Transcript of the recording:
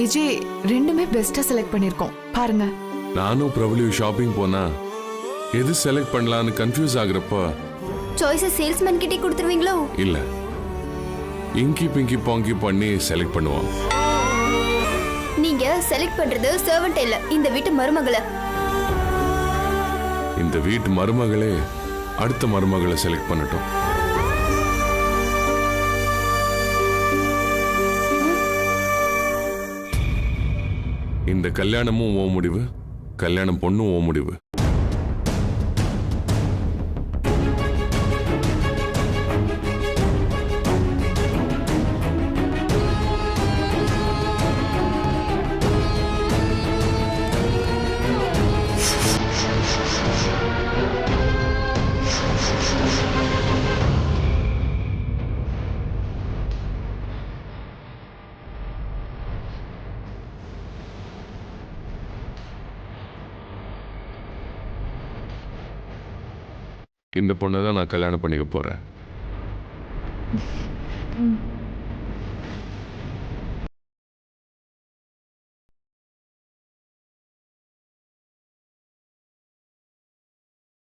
AJ ரெண்டுமே பெஸ்டா select பண்ணிருக்கோம் பாருங்க. நானும் பிரபலியும் ஷாப்பிங் போனா எது செலக்ட் பண்ணலாம்னு கன்ஃபியூஸ் ஆகுறப்ப சாய்ஸை சேல்ஸ்மேன் கிட்டே கொடுத்துருவீங்களோ? இல்ல, இங்கி பிங்கி பாங்கி பண்ணி செலக்ட் பண்ணுவோம். நீங்க செலக்ட் பண்றது சர்வன்ட் இல்ல, இந்த வீட்டு மருமகளை. இந்த வீட்டு மருமகளே அடுத்த மருமகளை செலக்ட் பண்ணட்டும். இந்த கல்யாணமும் ஓ முடிவு, கல்யாணம் பொண்ணும் ஓ முடிவு. இந்த பொண்ணை தான் நான் கல்யாணம் பண்ணிக்க போறேன்.